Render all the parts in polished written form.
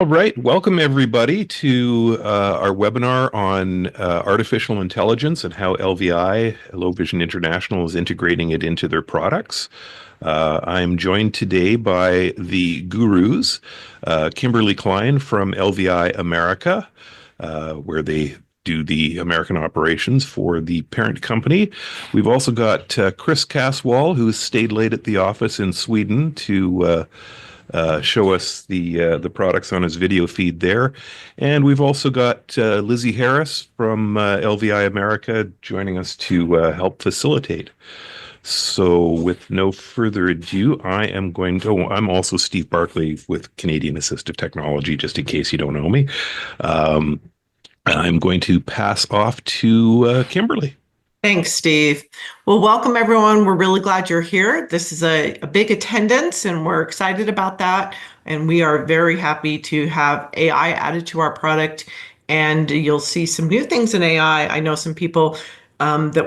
All right, welcome everybody to our webinar on artificial intelligence and how LVI, Low Vision International, is integrating it into their products. I'm joined today by the gurus, Kimberly Cline from LVI America, where they do the American operations for the parent company. We've also got Chris Casswall, who's stayed late at the office in Sweden to show us the products on his video feed there. And we've also got Lizzie Harris from LVI America joining us to help facilitate. So, with no further ado, I'm also Steve Barclay with Canadian Assistive Technology, just in case you don't know me. Um, I'm going to pass off to Kimberly. Thanks, Steve. Well, welcome everyone. We're really glad you're here. This is a big attendance and we're excited about that. And we are very happy to have AI added to our product. And you'll see some new things in AI. I know some people that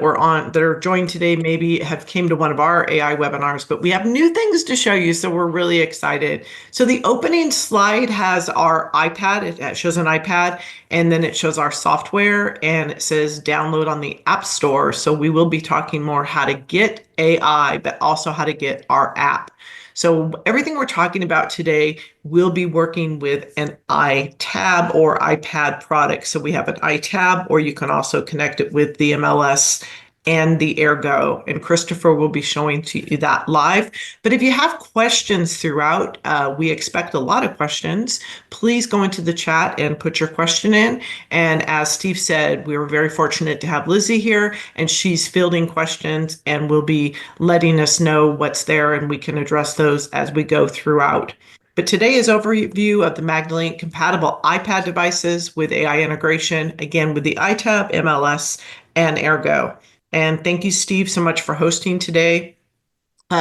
are joined today maybe have came to one of our AI webinars, but we have new things to show you. So we're really excited. So the opening slide has our iPad. It shows an iPad and then it shows our software and it says download on the App Store. So we will be talking more how to get AI, but also how to get our app. So everything we're talking about today will be working with an iTab or iPad product. So we have an iTab, or you can also connect it with the MLS and the Ergo. And Christofer will be showing to you that live. But if you have questions throughout, we expect a lot of questions. Please go into the chat and put your question in. And as Steve said, we were very fortunate to have Lizzie here, and she's fielding questions and will be letting us know what's there, and we can address those as we go throughout. But today is overview of the Magnilink compatible iPad devices with AI integration, again with the iTab, MLS, and Ergo. And thank you, Steve, so much for hosting today.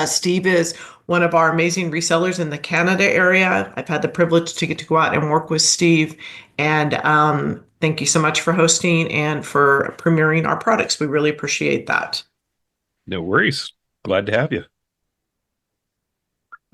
Steve is one of our amazing resellers in the Canada area. I've had the privilege to get to go out and work with Steve. And thank you so much for hosting and for premiering our products. We really appreciate that. No worries. Glad to have you.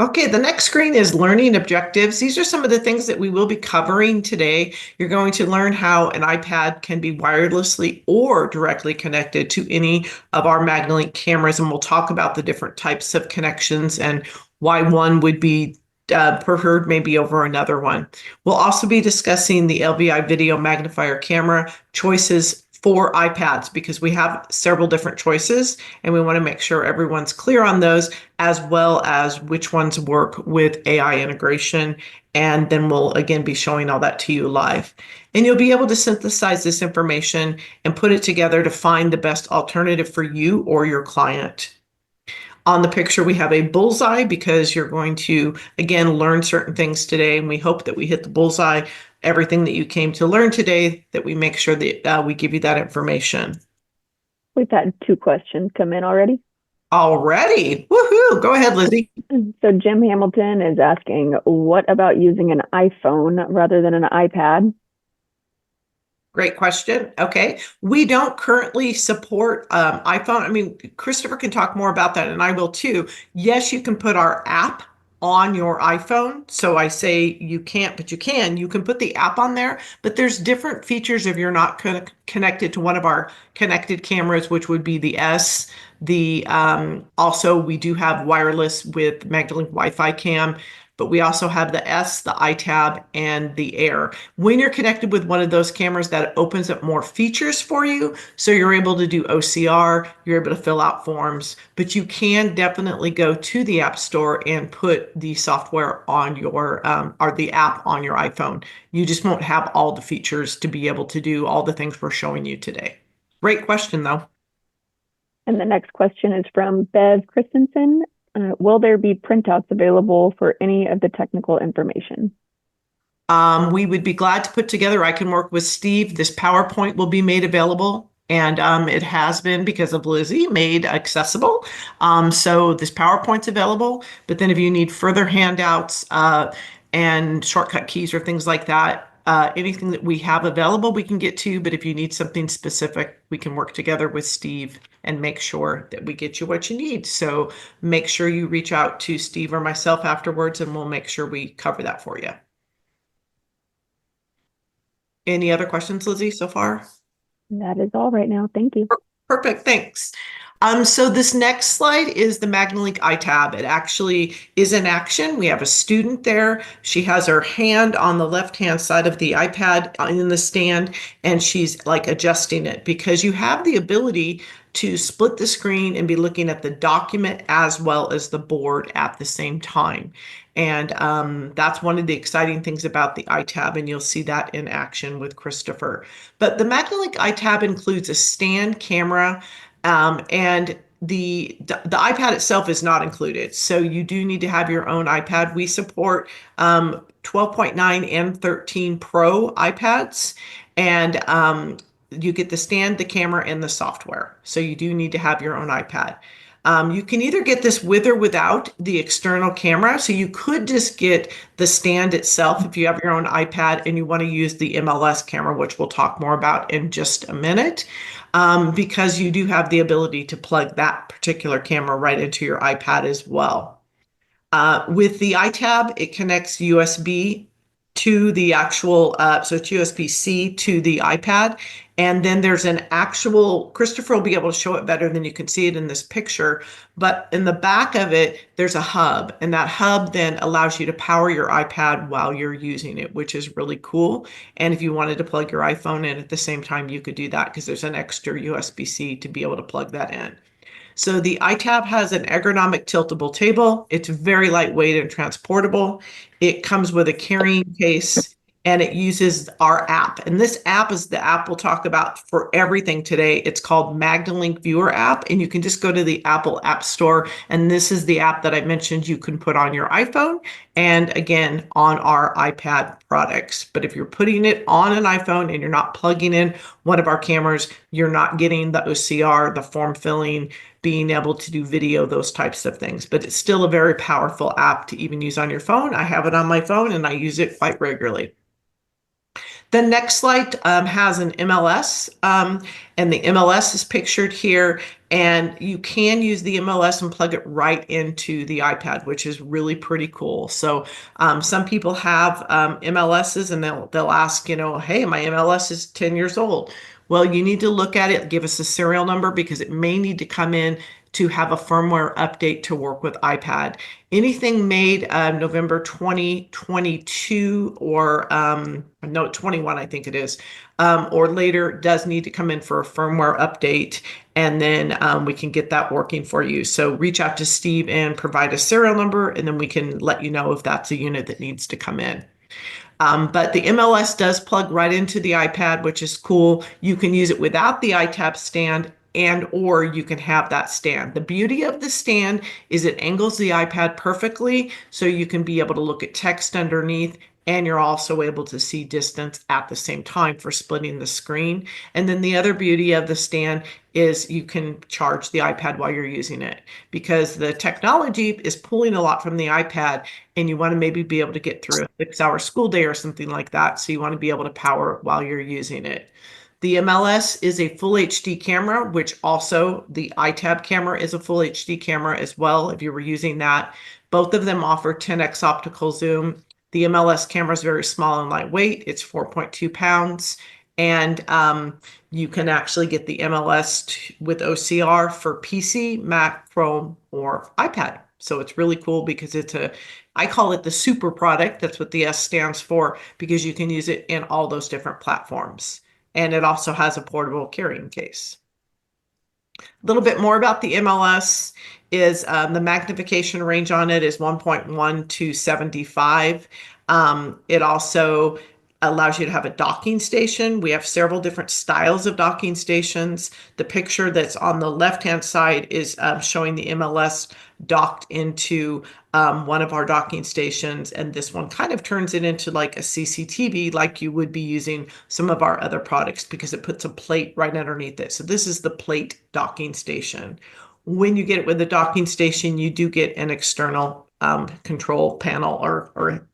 Okay, the next screen is learning objectives. These are some of the things that we will be covering today. You're going to learn how an iPad can be wirelessly or directly connected to any of our Magnilink cameras, and we'll talk about the different types of connections and why one would be preferred maybe over another one. We'll also be discussing the LVI video magnifier camera choices for iPads because we have several different choices and we want to make sure everyone's clear on those, as well as which ones work with AI integration. And then we'll again be showing all that to you live. And you'll be able to synthesize this information and put it together to find the best alternative for you or your client. On the picture, we have a bullseye because you're going to, again, learn certain things today. And we hope that we hit the bullseye, everything that you came to learn today, that we make sure that we give you that information. We've had 2 questions come in already. Already? Woohoo! Go ahead, Lizzie. So Jim Hamilton is asking, what about using an iPhone rather than an iPad? Great question. Okay. We don't currently support iPhone. I mean, Christofer can talk more about that, and I will too. Yes, you can put our app on your iPhone. So I say you can't, but you can. You can put the app on there, but there's different features if you're not connected to one of our connected cameras, which would be the S. Also, we do have wireless with Magnilink Wi-Fi cam. But we also have the S, the iTab, and the Air. When you're connected with one of those cameras, that opens up more features for you. So you're able to do OCR, you're able to fill out forms, but you can definitely go to the App Store and put the software on your, or the app on your iPhone. You just won't have all the features to be able to do all the things we're showing you today. Great question, though. And the next question is from Bev Christensen. Will there be printouts available for any of the technical information? We would be glad to put together. I can work with Steve. This PowerPoint will be made available, and it has been, because of Lizzie, made accessible. So this PowerPoint's available, but then if you need further handouts and shortcut keys or things like that, anything that we have available, we can get to, but if you need something specific, we can work together with Steve and make sure that we get you what you need. So make sure you reach out to Steve or myself afterwards, and we'll make sure we cover that for you. Any other questions, Lizzie, so far? That is all right now. Thank you. Perfect, thanks. So this next slide is the Magnilink iTab. It actually is in action. We have a student there. She has her hand on the left-hand side of the iPad in the stand, and she's like adjusting it because you have the ability to split the screen and be looking at the document as well as the board at the same time. And that's one of the exciting things about the iTab, and you'll see that in action with Christofer. But the Magnilink iTab includes a stand camera, and the iPad itself is not included. So you do need to have your own iPad. We support 12.9 and 13 Pro iPads, and you get the stand, the camera, and the software. So you do need to have your own iPad. You can either get this with or without the external camera. So you could just get the stand itself if you have your own iPad and you want to use the MLS camera, which we'll talk more about in just a minute, because you do have the ability to plug that particular camera right into your iPad as well. With the iTab, it connects USB to the actual, so it's USB-C to the iPad. And then there's an actual, Christofer will be able to show it better than you can see it in this picture, but in the back of it, there's a hub, and that hub then allows you to power your iPad while you're using it, which is really cool. And if you wanted to plug your iPhone in at the same time, you could do that because there's an extra USB-C to be able to plug that in. So the iTab has an ergonomic tiltable table. It's very lightweight and transportable. It comes with a carrying case, and it uses our app. And this app is the app we'll talk about for everything today. It's called Magnilink Viewer app, and you can just go to the Apple App Store. And this is the app that I mentioned you can put on your iPhone and again on our iPad products. But if you're putting it on an iPhone and you're not plugging in one of our cameras, you're not getting the OCR, the form filling, being able to do video, those types of things. But it's still a very powerful app to even use on your phone. I have it on my phone and I use it quite regularly. The next slide has an MLS, and the MLS is pictured here, and you can use the MLS and plug it right into the iPad, which is really pretty cool. So some people have MLSs, and they'll ask, hey, my MLS is 10 years old. Well, you need to look at it, give us a serial number because it may need to come in to have a firmware update to work with iPad. Anything made November 2022 or no, 21, I think it is, or later does need to come in for a firmware update, and then we can get that working for you. So reach out to Steve and provide a serial number, and then we can let you know if that's a unit that needs to come in. But the MLS does plug right into the iPad, which is cool. You can use it without the iTab stand, or you can have that stand. The beauty of the stand is it angles the iPad perfectly, so you can be able to look at text underneath, and you're also able to see distance at the same time for splitting the screen. And then the other beauty of the stand is you can charge the iPad while you're using it, because the technology is pulling a lot from the iPad, and you want to maybe be able to get through a 6-hour school day or something like that. So you want to be able to power it while you're using it. The MLS is a full HD camera, which also the iTab camera is a full HD camera as well, if you were using that. Both of them offer 10x optical zoom. The MLS camera is very small and lightweight. It's 4.2 pounds. And you can actually get the MLS with OCR for PC, Mac, Chrome, or iPad. So it's really cool because I call it the super product. That's what the S stands for, because you can use it in all those different platforms. And it also has a portable carrying case. A little bit more about the MLS is the magnification range on it is 1.1 to 75. It also allows you to have a docking station. We have several different styles of docking stations. The picture that's on the left-hand side is showing the MLS docked into one of our docking stations, and this one kind of turns it into like a CCTV, like you would be using some of our other products, because it puts a plate right underneath it. So this is the plate docking station. When you get it with the docking station, you do get an external control panel or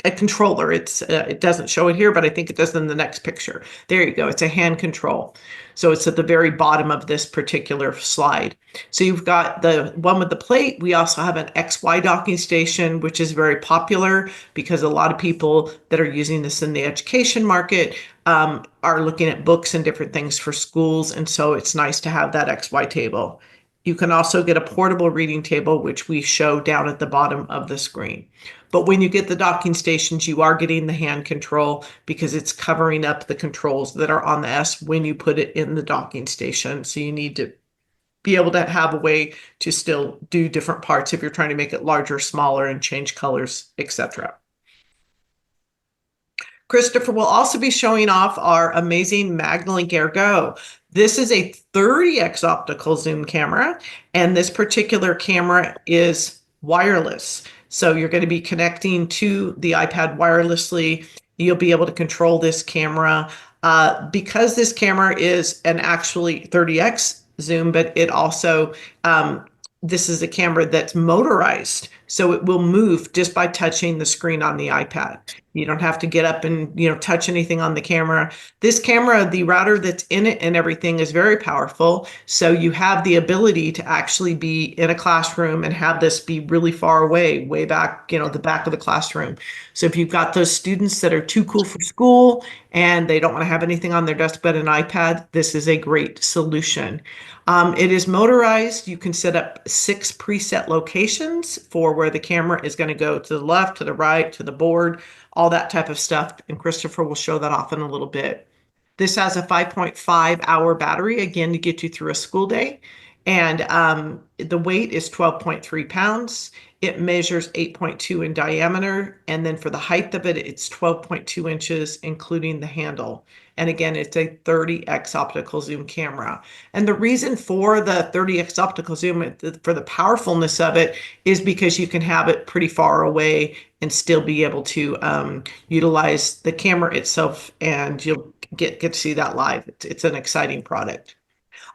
a controller. It doesn't show it here, but I think it does in the next picture. There you go. It's a hand control. So it's at the very bottom of this particular slide. So you've got the one with the plate. We also have an XY docking station, which is very popular because a lot of people that are using this in the education market are looking at books and different things for schools. And so it's nice to have that XY table. You can also get a portable reading table, which we show down at the bottom of the screen. But when you get the docking stations, you are getting the hand control because it's covering up the controls that are on the S when you put it in the docking station. So you need to be able to have a way to still do different parts if you're trying to make it larger, smaller, and change colors, etc. Christofer will also be showing off our amazing Magnilink Ergo. This is a 30x optical zoom camera, and this particular camera is wireless. So you're going to be connecting to the iPad wirelessly. You'll be able to control this camera. Because this camera is an actually 30x zoom, but it also, this is a camera that's motorized. So it will move just by touching the screen on the iPad. You don't have to get up and, touch anything on the camera. This camera, the router that's in it and everything is very powerful. So you have the ability to actually be in a classroom and have this be really far away, way back, the back of the classroom. So if you've got those students that are too cool for school and they don't want to have anything on their desk but an iPad, this is a great solution. It is motorized. You can set up 6 preset locations for where the camera is going to go to the left, to the right, to the board, all that type of stuff. And Christofer will show that off in a little bit. This has a 5.5-hour battery, again, to get you through a school day. And the weight is 12.3 pounds. It measures 8.2 in diameter. And then for the height of it, it's 12.2 inches, including the handle. And again, it's a 30x optical zoom camera. And the reason for the 30x optical zoom, for the powerfulness of it, is because you can have it pretty far away and still be able to utilize the camera itself, and you'll get to see that live. It's an exciting product.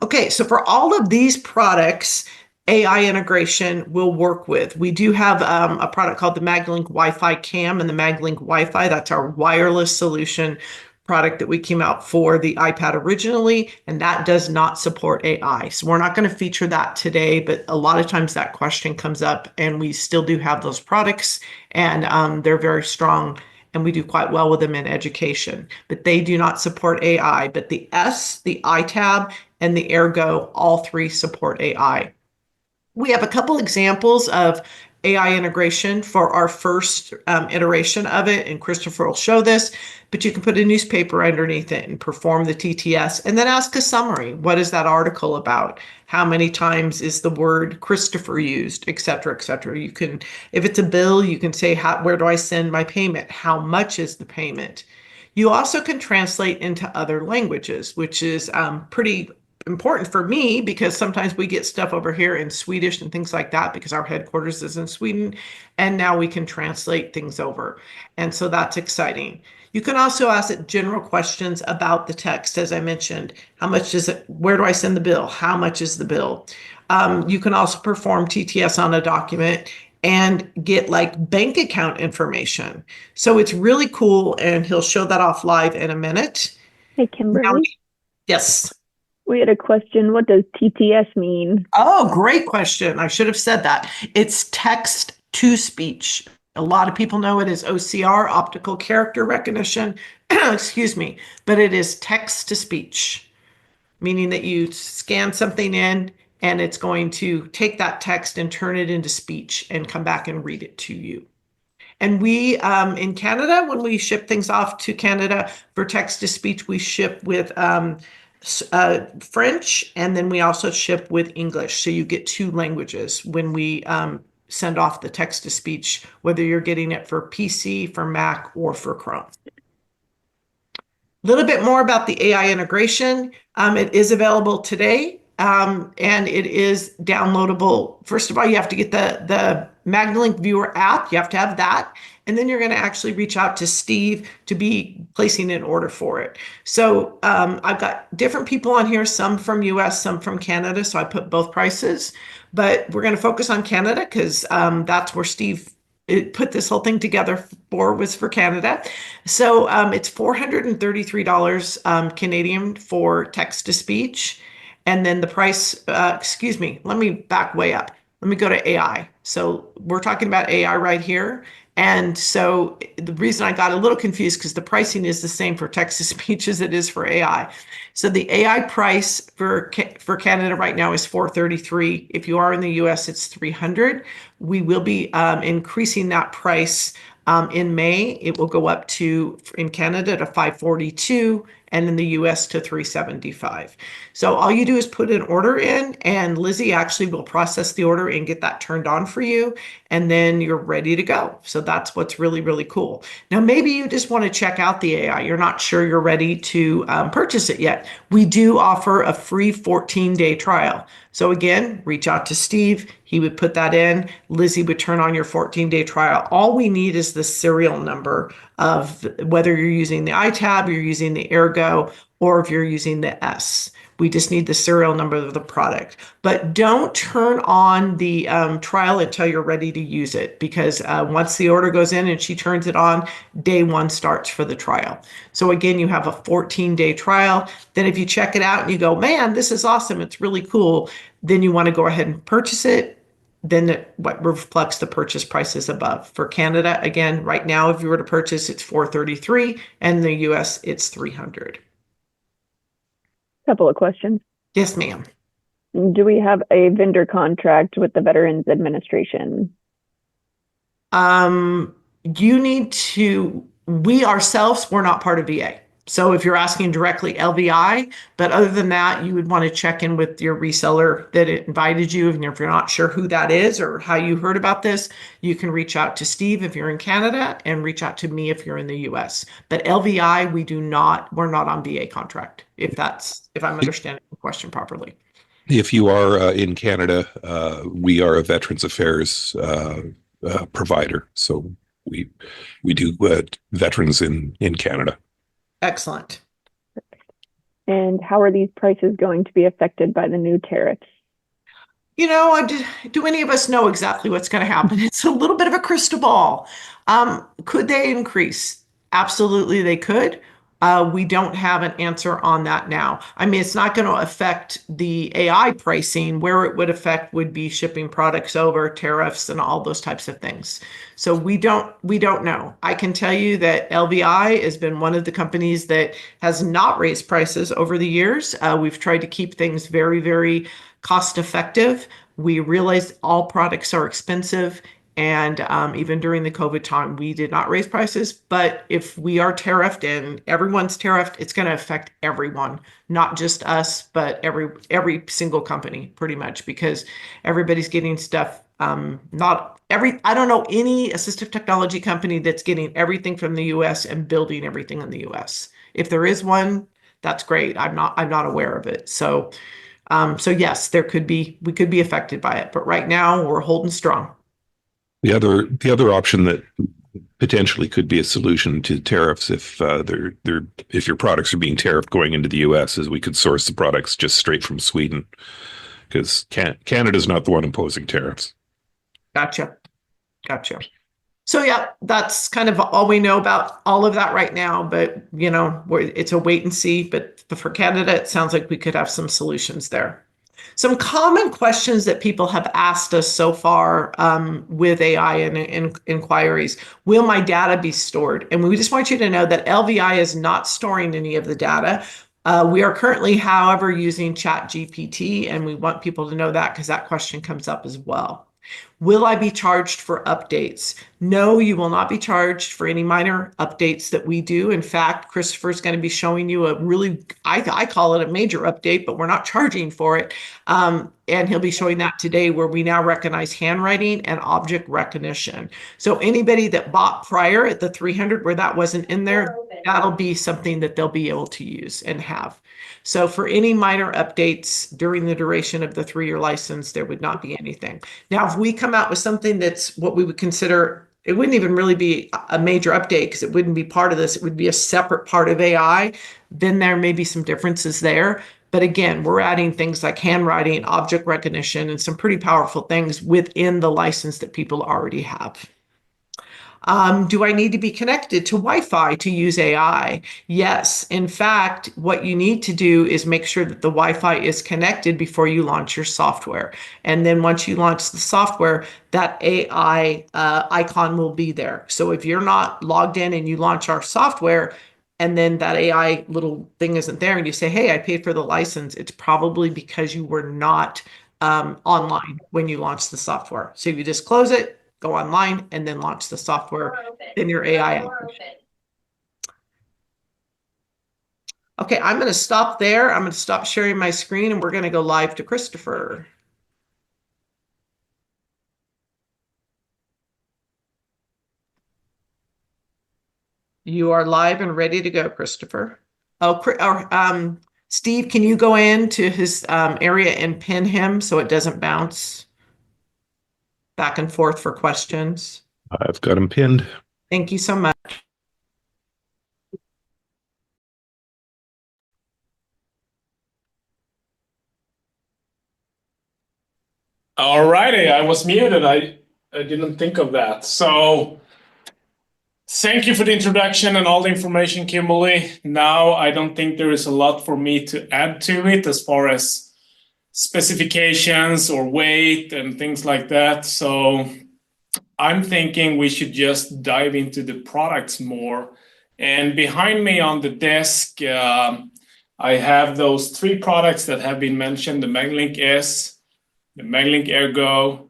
Okay, so for all of these products, AI integration will work with. We do have a product called the Magnilink Wi-Fi Cam and the Magnilink Wi-Fi. That's our wireless solution product that we came out for the iPad originally, and that does not support AI. So we're not going to feature that today, but a lot of times that question comes up, and we still do have those products, and they're very strong, and we do quite well with them in education. But they do not support AI. But the S, the iTab, and the Ergo, all 3 support AI. We have a couple examples of AI integration for our first iteration of it, and Christofer will show this, but you can put a newspaper underneath it and perform the TTS and then ask a summary. What is that article about? How many times is the word Christofer used, et cetera, et cetera. You can, if it's a bill, you can say, where do I send my payment? How much is the payment? You also can translate into other languages, which is pretty important for me because sometimes we get stuff over here in Swedish and things like that because our headquarters is in Sweden, and now we can translate things over. And so that's exciting. You can also ask it general questions about the text, as I mentioned. How much is it? Where do I send the bill? How much is the bill? You can also perform TTS on a document and get like bank account information. So it's really cool, and he'll show that off live in a minute. Hey, Kimberly. Yes. We had a question. What does TTS mean? Oh, great question. I should have said that. It's text to speech. A lot of people know it as OCR, optical character recognition, excuse me, but it is text to speech, meaning that you scan something in and it's going to take that text and turn it into speech and come back and read it to you. And we, in Canada, when we ship things off to Canada for text to speech, we ship with French, and then we also ship with English. So you get 2 languages when we send off the text to speech, whether you're getting it for PC, for Mac, or for Chrome. A little bit more about the AI integration. It is available today, and it is downloadable. First of all, you have to get the Magnilink Viewer app. You have to have that. And then you're going to actually reach out to Steve to be placing an order for it. So I've got different people on here, some from US, some from Canada. So I put both prices, but we're going to focus on Canada because that's where Steve put this whole thing together for was for Canada. So it's $433 Canadian for text to speech. And then the price, excuse me, let me back way up. Let me go to AI. So we're talking about AI right here. And so the reason I got a little confused because the pricing is the same for text to speech as it is for AI. So the AI price for Canada right now is 433. If you are in the US, it's 300. We will be increasing that price in May. It will go up to, in Canada, to 542 and in the US to 375. So all you do is put an order in and Lizzie actually will process the order and get that turned on for you. And then you're ready to go. So that's what's really, really cool. Now, maybe you just want to check out the AI. You're not sure you're ready to purchase it yet. We do offer a free 14-day trial. So again, reach out to Steve. He would put that in. Lizzie would turn on your 14-day trial. All we need is the serial number of whether you're using the iTab, you're using the Ergo, or if you're using the S. We just need the serial number of the product. But don't turn on the trial until you're ready to use it, because once the order goes in and she turns it on, day one starts for the trial. So again, you have a 14-day trial. Then if you check it out and you go, man, this is awesome, it's really cool, then you want to go ahead and purchase it. Then what reflects the purchase prices above. For Canada, again, right now, if you were to purchase, it's 433, and in the US, it's 300. Couple of questions. Yes, ma'am. Do we have a vendor contract with the Veterans Administration? You need to, we ourselves, we're not part of VA. So if you're asking directly LVI, but other than that, you would want to check in with your reseller that invited you. And if you're not sure who that is or how you heard about this, you can reach out to Steve if you're in Canada and reach out to me if you're in the US. But LVI, we're not on VA contract, if I'm understanding the question properly. If you are in Canada, we are a Veterans Affairs provider. So we do veterans in Canada. Excellent. And how are these prices going to be affected by the new tariffs? You know, do any of us know exactly what's going to happen? It's a little bit of a crystal ball. Could they increase? Absolutely, they could. We don't have an answer on that now. I mean, it's not going to affect the AI pricing. Where it would affect would be shipping products over, tariffs, and all those types of things. So we don't know. I can tell you that LVI has been one of the companies that has not raised prices over the years. We've tried to keep things very, very cost effective. We realize all products are expensive. And even during the COVID time, we did not raise prices. But if we are tariffed and everyone's tariffed, it's going to affect everyone, not just us, but every single company pretty much, because everybody's getting stuff. I don't know any assistive technology company that's getting everything from the US and building everything in the US. If there is one, that's great. I'm not aware of it. So yes, we could be affected by it. But right now we're holding strong. The other option that potentially could be a solution to tariffs if your products are being tariffed going into the US is we could source the products just straight from Sweden, because Canada's not the one imposing tariffs. Gotcha. So yeah, that's kind of all we know about all of that right now, but it's a wait and see. But for Canada, it sounds like we could have some solutions there. Some common questions that people have asked us so far with AI and inquiries. Will my data be stored? And we just want you to know that LVI is not storing any of the data. We are currently, however, using ChatGPT, and we want people to know that because that question comes up as well. Will I be charged for updates? No, you will not be charged for any minor updates that we do. In fact, Christofer is going to be showing you a really, I call it a major update, but we're not charging for it. And he'll be showing that today, where we now recognize handwriting and object recognition. So anybody that bought prior at the 300 where that wasn't in there, that'll be something that they'll be able to use and have. So for any minor updates during the duration of the 3-year license, there would not be anything. Now, if we come out with something that's what we would consider, it wouldn't even really be a major update because it wouldn't be part of this. It would be a separate part of AI. Then there may be some differences there. But again, we're adding things like handwriting, object recognition, and some pretty powerful things within the license that people already have. Do I need to be connected to Wi-Fi to use AI? Yes. In fact, what you need to do is make sure that the Wi-Fi is connected before you launch your software. And then once you launch the software, that AI icon will be there. So if you're not logged in and you launch our software, and then that AI little thing isn't there, and you say, hey, I paid for the license, it's probably because you were not online when you launch the software. So you just close it, go online, and then launch the software in your AI app. Okay, I'm going to stop there. I'm going to stop sharing my screen and we're going to go live to Christofer. You are live and ready to go, Christofer. Oh, Steve, can you go into his area and pin him so it doesn't bounce back and forth for questions? I've got him pinned. Thank you so much. All righty, I was muted. I didn't think of that. So thank you for the introduction and all the information, Kimberly. Now, I don't think there is a lot for me to add to it as far as specifications or weight and things like that. So I'm thinking we should just dive into the products more. And behind me on the desk, I have those three products that have been mentioned, the Magnilink S, the Magnilink Ergo,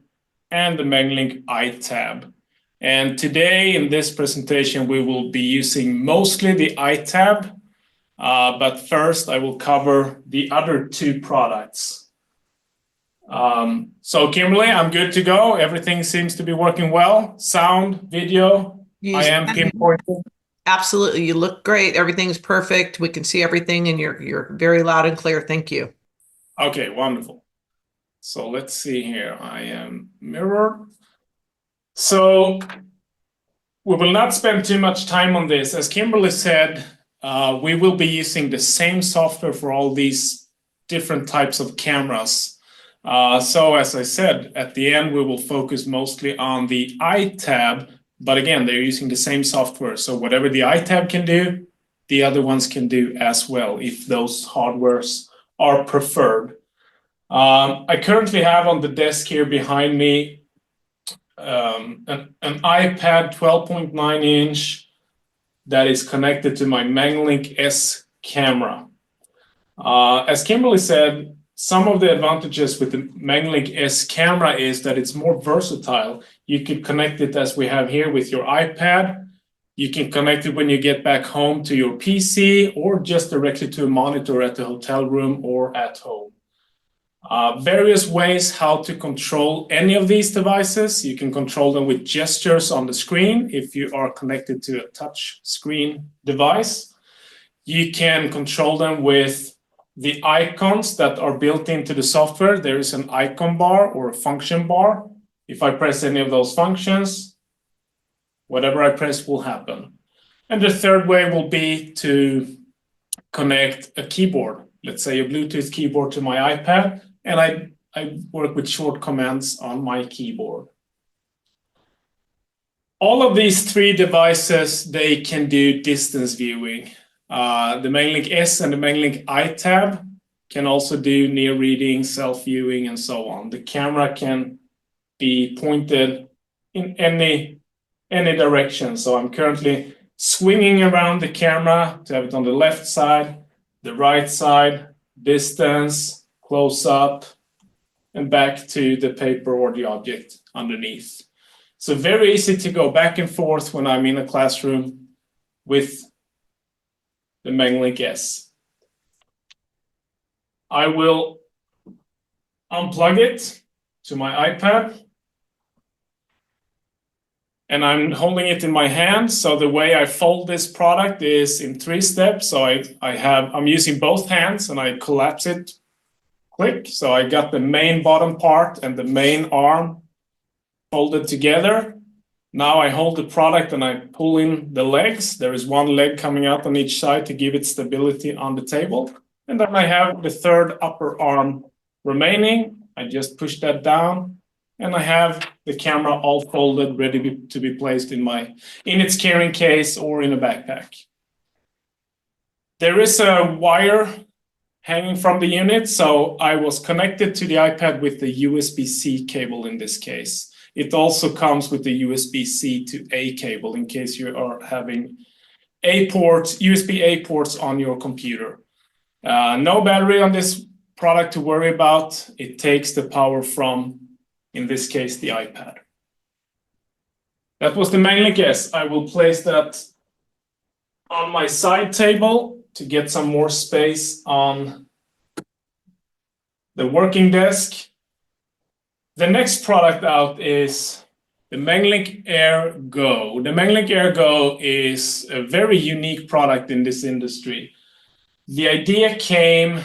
and the Magnilink iTab. And today in this presentation, we will be using mostly the iTab, but first I will cover the other two products. So Kimberly, I'm good to go. Everything seems to be working well. Sound, video, I am pinpointing. Absolutely. You look great. Everything's perfect. We can see everything and you're very loud and clear. Thank you. Okay, wonderful. So let's see here. I am mirrored. So we will not spend too much time on this. As Kimberly said, we will be using the same software for all these different types of cameras. So as I said, at the end, we will focus mostly on the iTab, but again, they're using the same software. So whatever the iTab can do, the other ones can do as well, if those hardwares are preferred. I currently have on the desk here behind me an iPad 12.9 inch that is connected to my Magnilink S camera. As Kimberly said, some of the advantages with the Magnilink S camera is that it's more versatile. You can connect it as we have here with your iPad. You can connect it when you get back home to your PC or just directly to a monitor at the hotel room or at home. Various ways how to control any of these devices. You can control them with gestures on the screen if you are connected to a touch screen device. You can control them with the icons that are built into the software. There is an icon bar or a function bar. If I press any of those functions, whatever I press will happen. And the third way will be to connect a keyboard, let's say a Bluetooth keyboard to my iPad, and I work with short commands on my keyboard. All of these three devices, they can do distance viewing. The Magnilink S and the Magnilink iTab can also do near reading, self-viewing, and so on. The camera can be pointed in any direction. So I'm currently swinging around the camera to have it on the left side, the right side, distance, close up, and back to the paper or the object underneath. So very easy to go back and forth when I'm in a classroom with the Magnilink S. I will unplug it to my iPad. And I'm holding it in my hand. So the way I fold this product is in 3 steps. So I'm using both hands and I collapse it, click. So I got the main bottom part and the main arm folded together. Now I hold the product and I pull in the legs. There is one leg coming out on each side to give it stability on the table. And then I have the third upper arm remaining. I just push that down and I have the camera all folded, ready to be placed in its carrying case or in a backpack. There is a wire hanging from the unit, so I was connected to the iPad with the USB-C cable in this case. It also comes with the USB-C to A cable in case you are having USB-A ports on your computer. No battery on this product to worry about. It takes the power from, in this case, the iPad. That was the Magnilink S. I will place that on my side table to get some more space on the working desk. The next product out is the Magnilink Air Go. The Magnilink Air Go is a very unique product in this industry. The idea came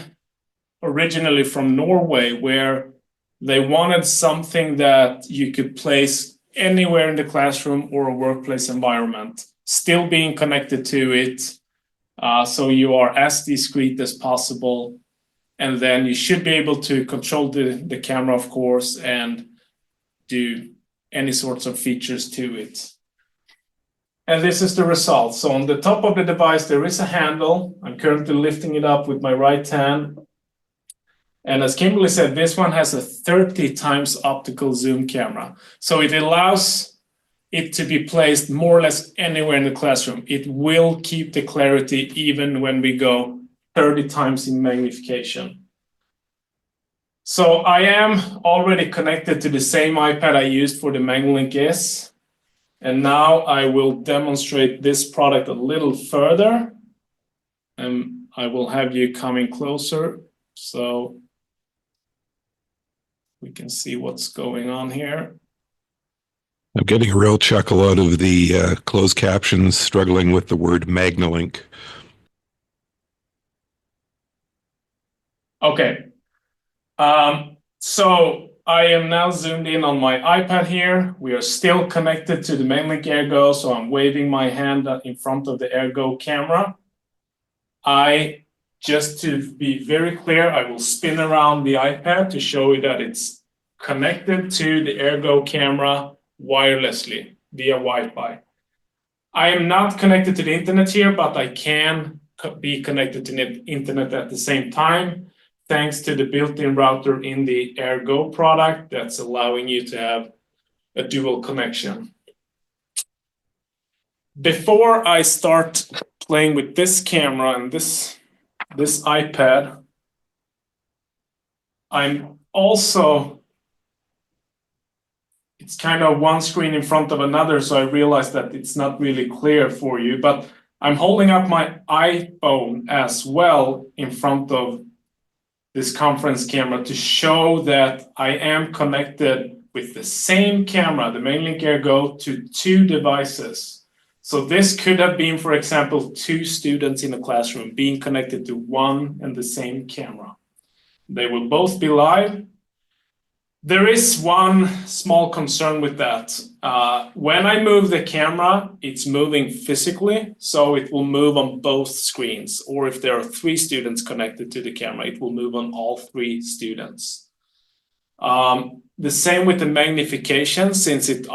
originally from Norway, where they wanted something that you could place anywhere in the classroom or a workplace environment, still being connected to it, so you are as discreet as possible. And then you should be able to control the camera, of course, and do any sorts of features to it. And this is the result. So on the top of the device, there is a handle. I'm currently lifting it up with my right hand. And as Kimberly said, this one has a 30 times optical zoom camera. So it allows it to be placed more or less anywhere in the classroom. It will keep the clarity even when we go 30 times in magnification. So I am already connected to the same iPad I used for the Magnilink S. And now I will demonstrate this product a little further. And I will have you coming closer so we can see what's going on here. I'm getting a real chuckle out of the closed captions struggling with the word Magnilink. Okay. So I am now zoomed in on my iPad here. We are still connected to the Magnilink Air Go, so I'm waving my hand in front of the Air Go camera. Just to be very clear, I will spin around the iPad to show you that it's connected to the Air Go camera wirelessly via Wi-Fi. I am not connected to the internet here, but I can be connected to the internet at the same time, thanks to the built-in router in the Air Go product that's allowing you to have a dual connection. Before I start playing with this camera and this iPad, I'm also, it's kind of one screen in front of another, so I realize that it's not really clear for you, but I'm holding up my iPhone as well in front of this conference camera to show that I am connected with the same camera, the Magnilink Air Go, to two devices. So this could have been, for example, two students in a classroom being connected to one and the same camera. They will both be live. There is one small concern with that. When I move the camera, it's moving physically, so it will move on both screens. Or if there are three students connected to the camera, it will move on all three students. The same with the magnification, since it's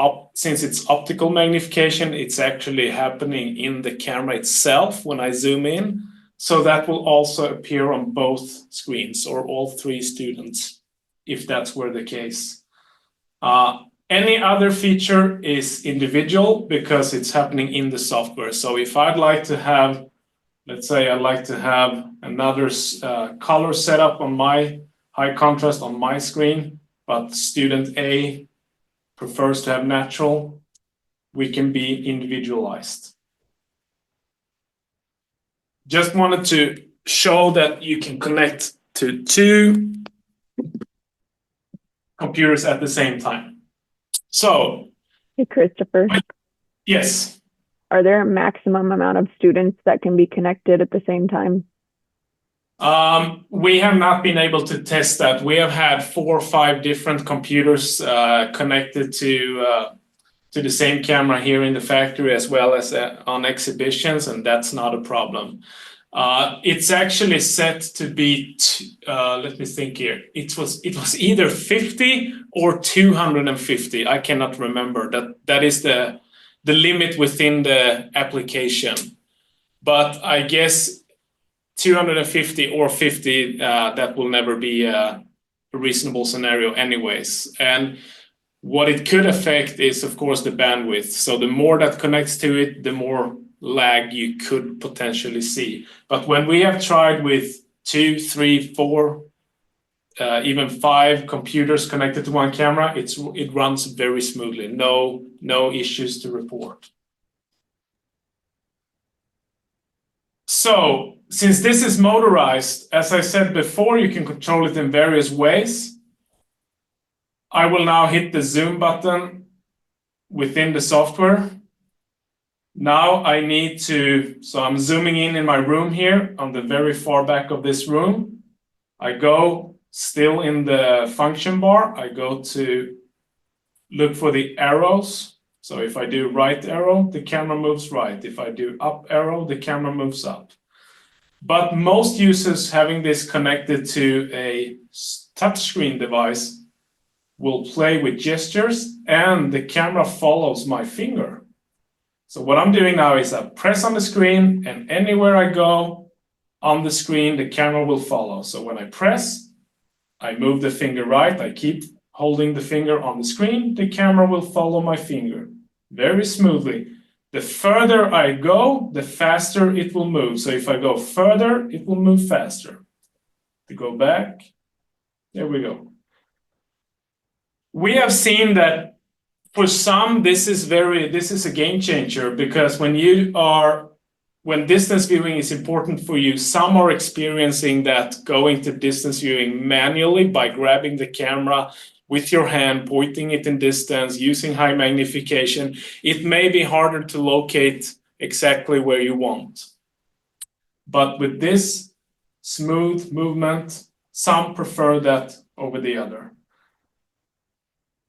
optical magnification, it's actually happening in the camera itself when I zoom in. So that will also appear on both screens or all three students, if that's were the case. Any other feature is individual because it's happening in the software. So if I'd like to have, let's say I'd like to have another color setup on my high contrast on my screen, but student A prefers to have natural, we can be individualized. Just wanted to show that you can connect to two computers at the same time. So, Hey, Christopher. Yes. Are there a maximum amount of students that can be connected at the same time? We have not been able to test that. We have had 4 or 5 different computers connected to the same camera here in the factory as well as on exhibitions, and that's not a problem. It's actually set to be, let me think here. It was either 50 or 250. I cannot remember. That is the limit within the application. But I guess 250 or 50, that will never be a reasonable scenario anyways. And what it could affect is, of course, the bandwidth. So the more that connects to it, the more lag you could potentially see. But when we have tried with 2, 3, 4, even 5 computers connected to one camera, it runs very smoothly. No issues to report. So since this is motorized, as I said before, you can control it in various ways. I will now hit the zoom button within the software. Now I need to, so I'm zooming in my room here on the very far back of this room. I go still in the function bar. I go to look for the arrows. So if I do right arrow, the camera moves right. If I do up arrow, the camera moves up. But most users having this connected to a touchscreen device will play with gestures and the camera follows my finger. So what I'm doing now is I press on the screen and anywhere I go on the screen, the camera will follow. So when I press, I move the finger right, I keep holding the finger on the screen, the camera will follow my finger very smoothly. The further I go, the faster it will move. So if I go further, it will move faster. To go back, there we go. We have seen that for some, this is a game changer, because when distance viewing is important for you, some are experiencing that going to distance viewing manually by grabbing the camera with your hand, pointing it in distance, using high magnification. It may be harder to locate exactly where you want. But with this smooth movement, some prefer that over the other.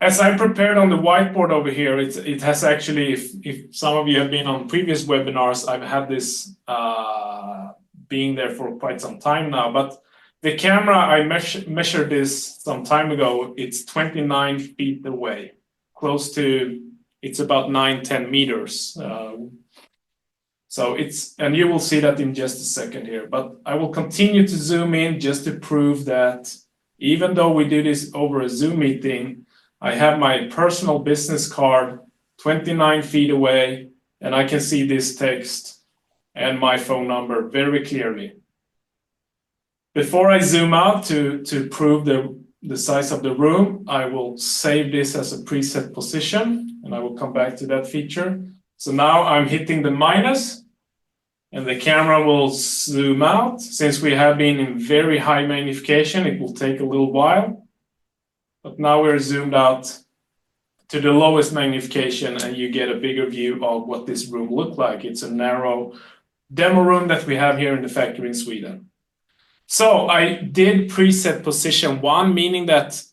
As I prepared on the whiteboard over here, it has actually, if some of you have been on previous webinars, I've had this being there for quite some time now. But the camera, I measured this some time ago, it's 29 feet away, close to, it's about 9-10 meters. So and you will see that in just a second here, but I will continue to zoom in just to prove that even though we do this over a Zoom meeting, I have my personal business card 29 feet away, and I can see this text and my phone number very clearly. Before I zoom out to prove the size of the room, I will save this as a preset position, and I will come back to that feature. So now I'm hitting the minus, and the camera will zoom out. Since we have been in very high magnification, it will take a little while. But now we're zoomed out to the lowest magnification, and you get a bigger view of what this room looked like. It's a narrow demo room that we have here in the factory in Sweden. So I did preset position 1, meaning that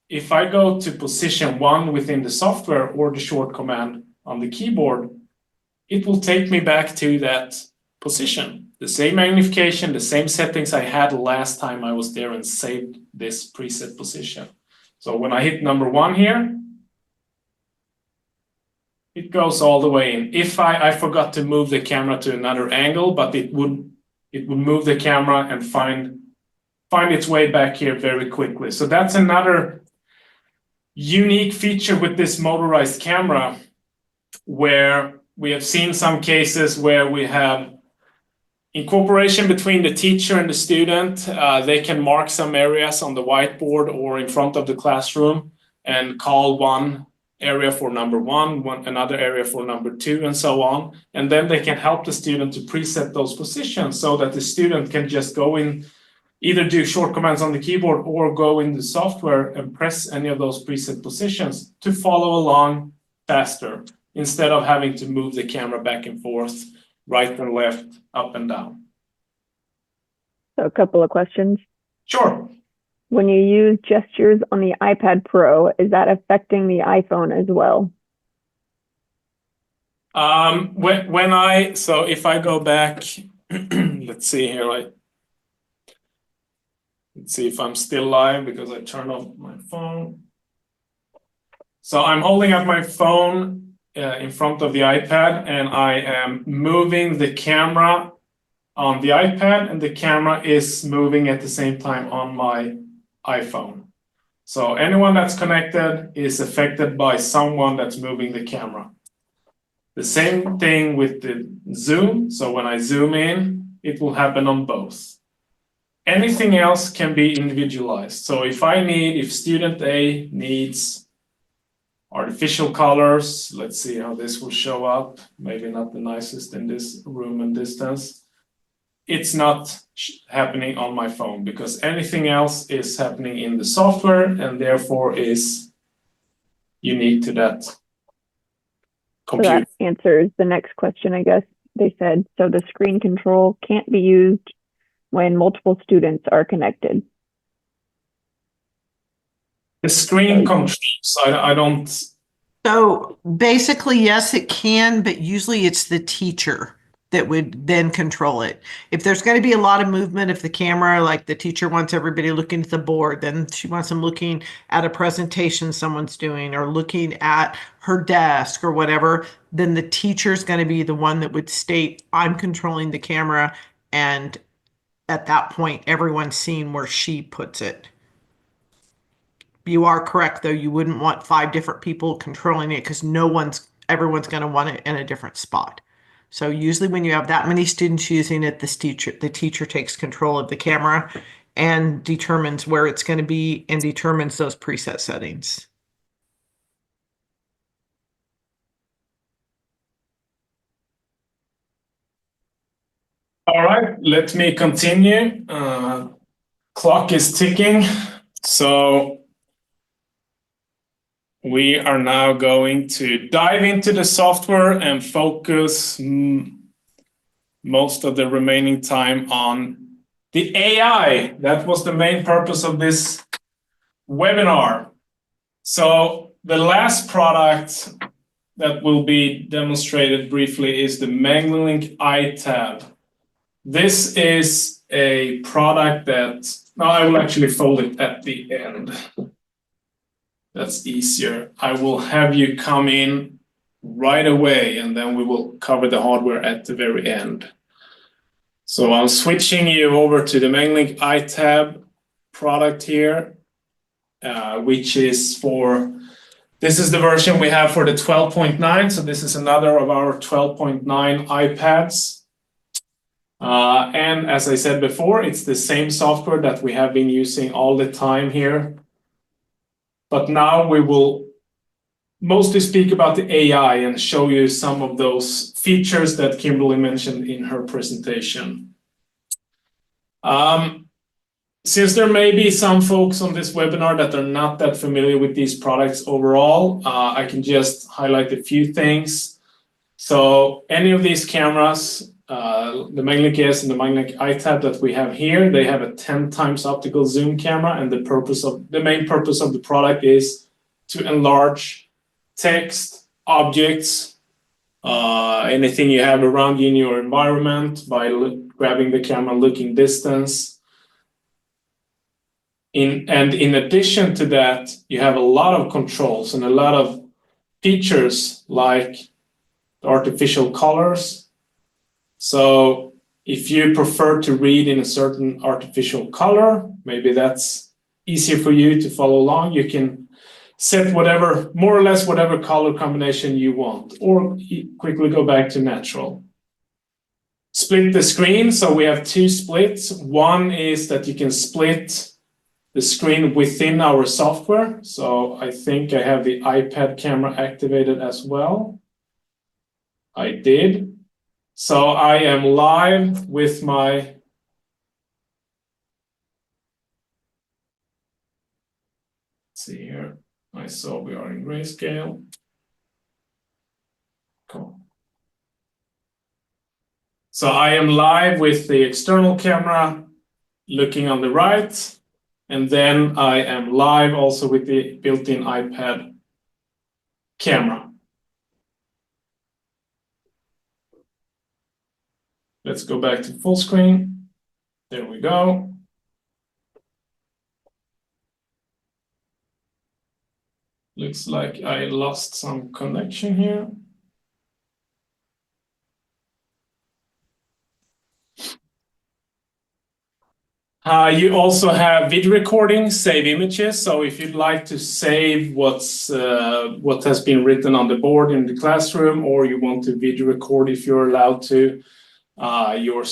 if I go to position 1 within the software or the short command on the keyboard, it will take me back to that position. The same magnification, the same settings I had last time I was there and saved this preset position. So when I hit number 1 here, it goes all the way in. If I forgot to move the camera to another angle, but it would move the camera and find its way back here very quickly. So that's another unique feature with this motorized camera, where we have seen some cases where we have incorporation between the teacher and the student. They can mark some areas on the whiteboard or in front of the classroom and call one area for number 1, another area for number 2, and so on. And then they can help the student to preset those positions so that the student can just go in, either do short commands on the keyboard or go in the software and press any of those preset positions to follow along faster, instead of having to move the camera back and forth, right and left, up and down. So a couple of questions. Sure. When you use gestures on the iPad Pro, is that affecting the iPhone as well? So if I go back let's see here. Let's see if I'm still live because I turned off my phone. So I'm holding up my phone in front of the iPad, and I am moving the camera on the iPad, and the camera is moving at the same time on my iPhone. So anyone that's connected is affected by someone that's moving the camera. The same thing with the zoom. So when I zoom in, it will happen on both. Anything else can be individualized. So if student A needs artificial colors, let's see how this will show up. Maybe not the nicest in this room and distance. It's not happening on my phone because anything else is happening in the software and therefore is unique to that So computer. that answers the next question, I guess. They said, so the screen control can't be used when multiple students are connected. The screen controls, I don't. So basically, yes, it can, but usually it's the teacher that would then control it. If there's going to be a lot of movement, if the camera, like the teacher wants everybody looking at the board, then she wants them looking at a presentation someone's doing or looking at her desk or whatever, then the teacher's going to be the one that would state, I'm controlling the camera. And at that point, everyone's seeing where she puts it. You are correct, though. You wouldn't want 5 different people controlling it because everyone's going to want it in a different spot. So usually when you have that many students using it, the teacher takes control of the camera and determines where it's going to be and determines those preset settings. All right, let me continue. Clock is ticking. So we are now going to dive into the software and focus most of the remaining time on the AI. That was the main purpose of this webinar. So the last product that will be demonstrated briefly is the Magnilink iTab. This is a product that, now I will actually fold it at the end. That's easier. I will have you come in right away and then we will cover the hardware at the very end. So I'm switching you over to the Magnilink iTab product here, which is this is the version we have for the 12.9. So this is another of our 12.9 iPads. And as I said before, it's the same software that we have been using all the time here. But now we will mostly speak about the AI and show you some of those features that Kimberly mentioned in her presentation. Since there may be some folks on this webinar that are not that familiar with these products overall, I can just highlight a few things. So any of these cameras, the Magnilink S and the Magnilink iTab that we have here, they have a 10 times optical zoom camera, and the main purpose of the product is to enlarge text, objects, anything you have around you in your environment by grabbing the camera, looking distance. And in addition to that, you have a lot of controls and a lot of features like the artificial colors. So if you prefer to read in a certain artificial color, maybe that's easier for you to follow along. You can set more or less whatever color combination you want, or quickly go back to natural. Split the screen. So we have 2 splits. One is that you can split the screen within our software. So I think I have the iPad camera activated as well. I did. So I am live with my, let's see here. I saw we are in grayscale. Cool. So I am live with the external camera looking on the right. And then I am live also with the built-in iPad camera. Let's go back to full screen. There we go. Looks like I lost some connection here. You also have video recording, save images. So if you'd like to save what has been written on the board in the classroom, or you want to video record if you're allowed to, your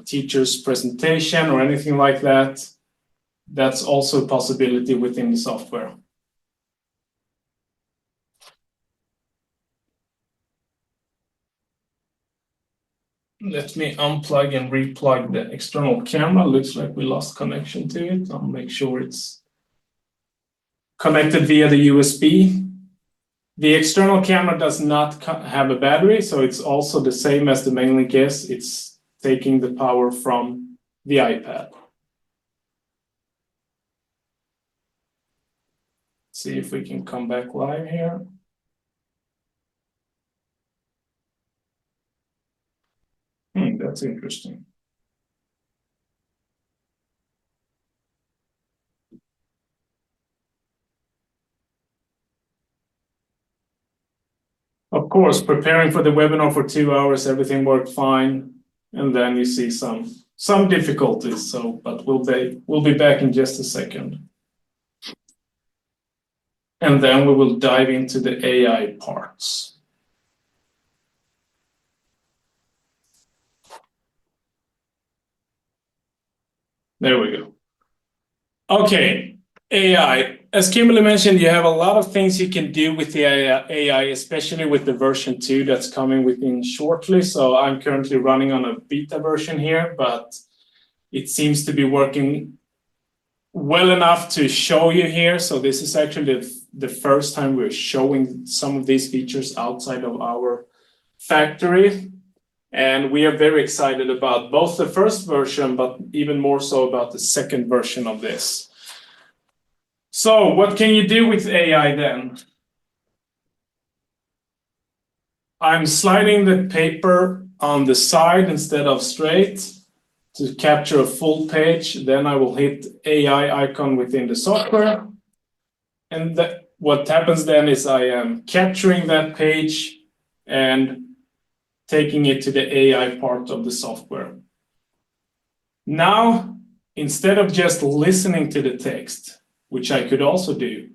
teacher's presentation or anything like that, that's also a possibility within the software. Let me unplug and replug the external camera. Looks like we lost connection to it. I'll make sure it's connected via the USB. The external camera does not have a battery, so it's also the same as the Magnilink S. It's taking the power from the iPad. See if we can come back live here. That's interesting. Of course, preparing for the webinar for 2 hours, everything worked fine, and then you see some difficulties. But we'll be back in just a second, and then we will dive into the AI parts. There we go. Okay, AI. As Kimberly mentioned, you have a lot of things you can do with the AI, especially with the version 2 that's coming within shortly. So I'm currently running on a beta version here, but it seems to be working well enough to show you here. So this is actually the first time we're showing some of these features outside of our factory. And we are very excited about both the first version, but even more so about the second version of this. So what can you do with AI then? I'm sliding the paper on the side instead of straight to capture a full page. Then I will hit AI icon within the software. And what happens then is I am capturing that page and taking it to the AI part of the software. Now, instead of just listening to the text, which I could also do,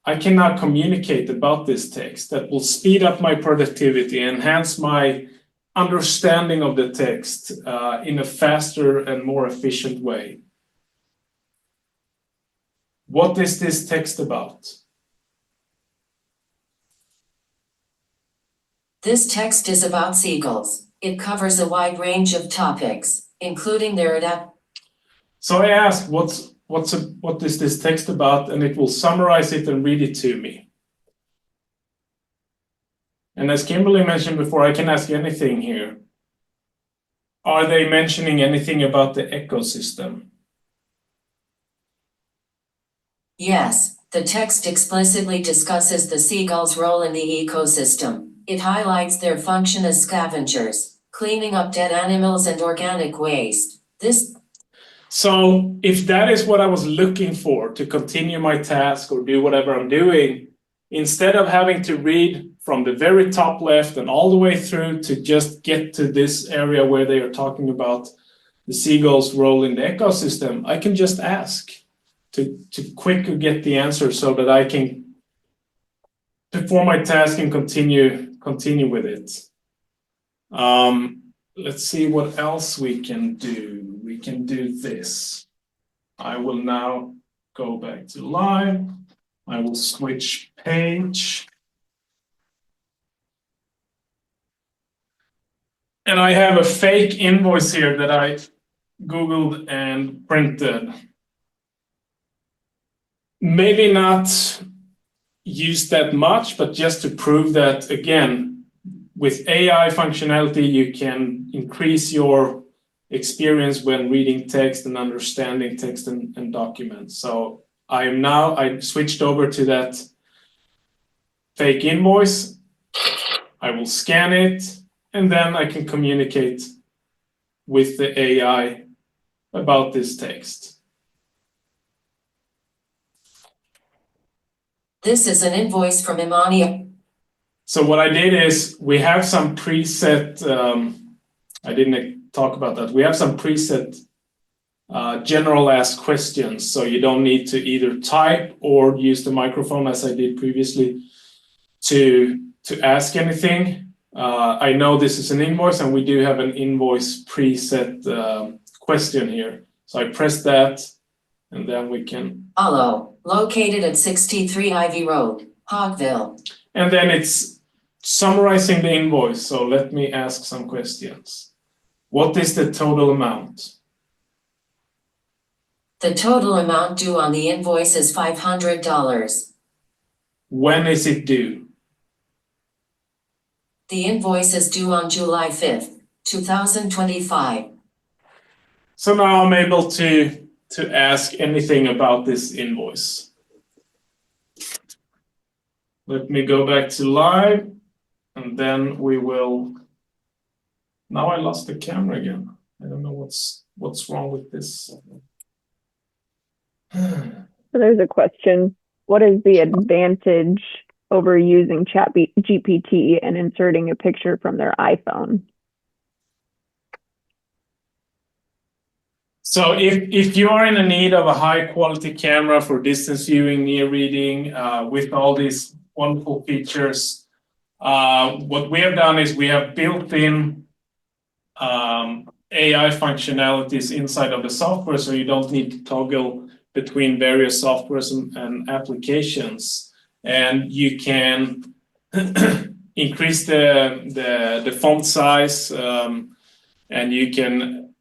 I can now communicate about this text that will speed up my productivity, enhance my understanding of the text in a faster and more efficient way. What is this text about? This text is about seagulls. It covers a wide range of topics, including their adaptation. So I asked, what is this text about? And it will summarize it and read it to me. And as Kimberly mentioned before, I can ask anything here. Are they mentioning anything about the ecosystem? Yes, the text explicitly discusses the seagulls' role in the ecosystem. It highlights their function as scavengers, cleaning up dead animals and organic waste. So if that is what I was looking for to continue my task or do whatever I'm doing, instead of having to read from the very top left and all the way through to just get to this area where they are talking about the seagull's role in the ecosystem, I can just ask to quickly get the answer so that I can perform my task and continue with it. Let's see what else we can do. We can do this. I will now go back to live. I will switch page. And I have a fake invoice here that I Googled and printed. Maybe not used that much, but just to prove that, again, with AI functionality, you can increase your experience when reading text and understanding text and documents. So I switched over to that fake invoice. I will scan it, and then I can communicate with the AI about this text. This is an invoice from Imani. So what I did is we have some preset, I didn't talk about that. We have some preset general ask questions. So you don't need to either type or use the microphone as I did previously to ask anything. I know this is an invoice and we do have an invoice preset question here. So I press that and then we can. Alo, located at 63 Ivy Road, Hogville. And then it's summarizing the invoice. So let me ask some questions. What is the total amount? The total amount due on the invoice is $500. When is it due? The invoice is due on July 5th, 2025. So now I'm able to ask anything about this invoice. Let me go back to live and then we will. Now I lost the camera again. I don't know what's wrong with this. So there's a question. What is the advantage over using ChatGPT and inserting a picture from their iPhone? So if you are in need of a high quality camera for distance viewing, near reading, with all these wonderful features, what we have done is we have built in AI functionalities inside of the software, so you don't need to toggle between various softwares and applications, and you can increase the font size, and you can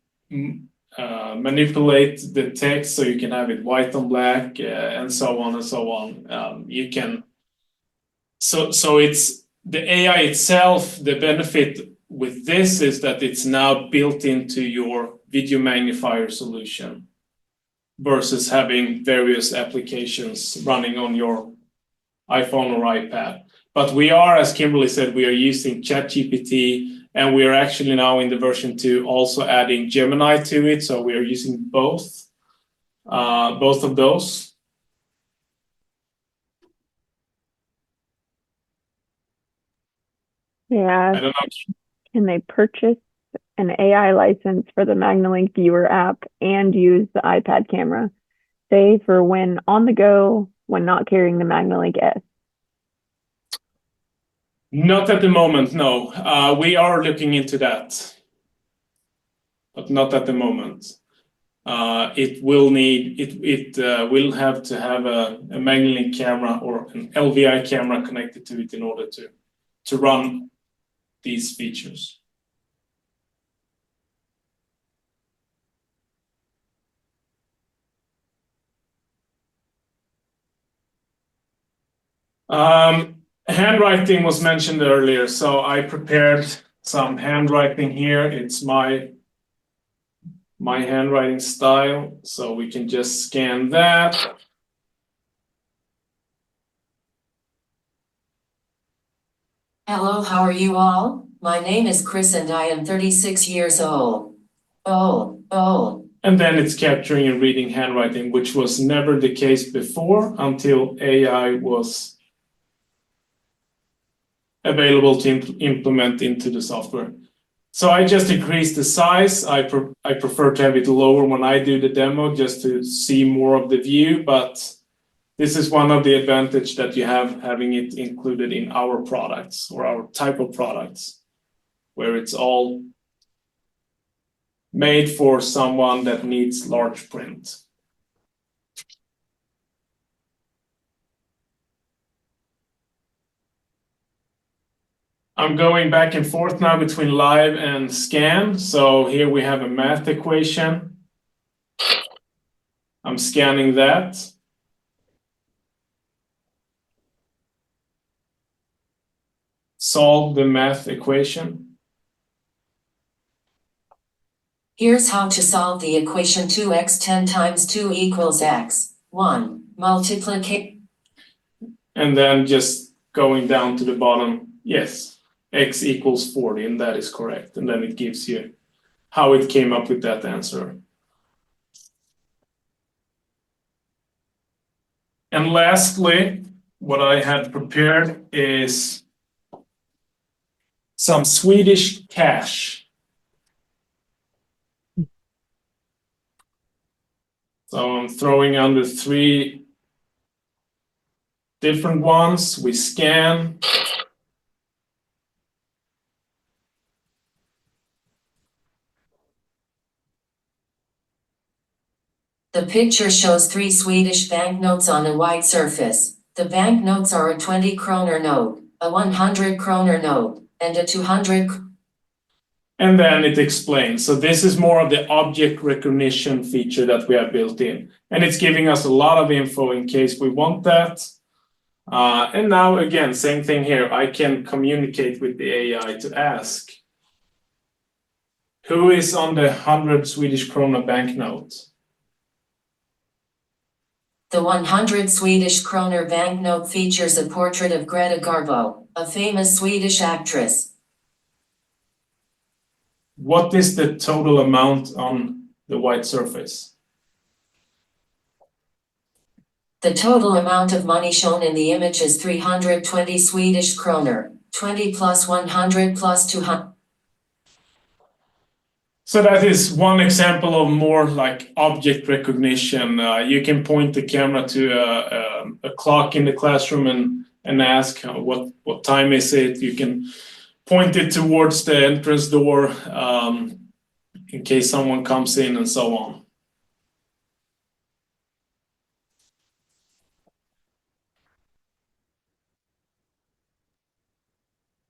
manipulate the text so you can have it white on black, and so on and so on. You can. So it's the AI itself. The benefit with this is that it's now built into your video magnifier solution versus having various applications running on your iPhone or iPad. But we are, as Kimberly said, we are using ChatGPT, and we are actually now in the version 2 also adding Gemini to it. So we are using both of those. Yeah. I don't know. Can they purchase an AI license for the Magnilink viewer app and use the iPad camera, say for when on the go, when not carrying the Magnilink S? Not at the moment, no. We are looking into that, but not at the moment. It will will have to have a Magnilink camera or an LVI camera connected to it in order to run these features. Handwriting was mentioned earlier, so I prepared some handwriting here. It's my handwriting style, so we can just scan that. Hello, how are you all? My name is Chris and I am 36 years old. Oh. And then it's capturing and reading handwriting, which was never the case before until AI was available to implement into the software. So I just increased the size. I prefer to have it lower when I do the demo just to see more of the view, but this is one of the advantages that you have having it included in our products or our type of products, where it's all made for someone that needs large print. I'm going back and forth now between live and scan. So here we have a math equation. I'm scanning that. Solve the math equation. Here's how to solve the equation 2x 10 times 2 equals x. 1. Multiplicate. And then just going down to the bottom. Yes, x equals 40, and that is correct. And then it gives you how it came up with that answer. And lastly, what I had prepared is some Swedish cash. So I'm throwing under 3 different ones. We scan. The picture shows 3 Swedish banknotes on a white surface. The banknotes are a 20 kroner note, a 100 kroner note, and a 200. And then it explains. So this is more of the object recognition feature that we have built in. And it's giving us a lot of info in case we want that. And now again, same thing here. I can communicate with the AI to ask, who is on the 100 Swedish krona banknote? The 100 Swedish kroner banknote features a portrait of Greta Garbo, a famous Swedish actress. What is the total amount on the white surface? The total amount of money shown in the image is 320 Swedish kroner, 20 plus 100 plus 200. So that is one example of more like object recognition. You can point the camera to a clock in the classroom and ask what time is it. You can point it towards the entrance door in case someone comes in and so on.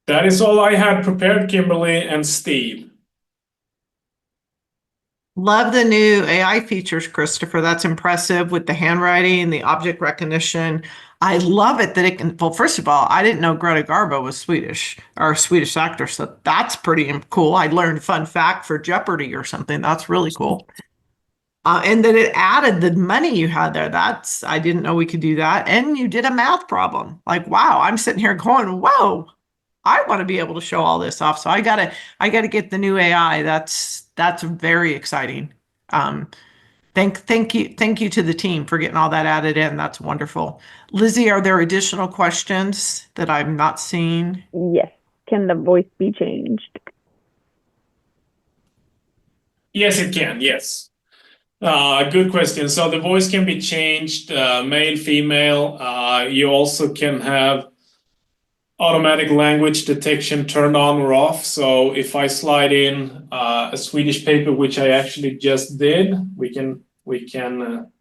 That is all I had prepared, Kimberly and Steve. Love the new AI features, Christopher. That's impressive with the handwriting, the object recognition. I love it that it can, well, first of all, I didn't know Greta Garbo was Swedish or a Swedish actor. So that's pretty cool. I learned a fun fact for Jeopardy or something. That's really cool. And then it added the money you had there. I didn't know we could do that. And you did a math problem. Like, wow, I'm sitting here going, whoa, I want to be able to show all this off. So I gotta get the new AI. That's very exciting. Thank you to the team for getting all that added in. That's wonderful. Lizzie, are there additional questions that I'm not seeing? Yes. Can the voice be changed? Yes, it can. Yes. Good question. So the voice can be changed, male, female. You also can have automatic language detection turned on or off. So if I slide in a Swedish paper, which I actually just did, we can